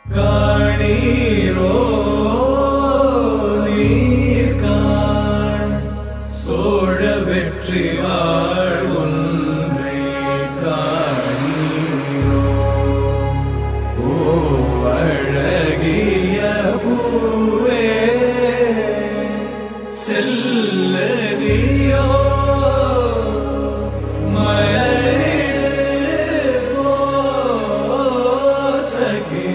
காணீரோ நீர்காண் சோழ வெற்றி வாழ் ஒன்றை காணீரோ ஓ அழகிய பூவே செல்லதியோ மலரிடு போ சகே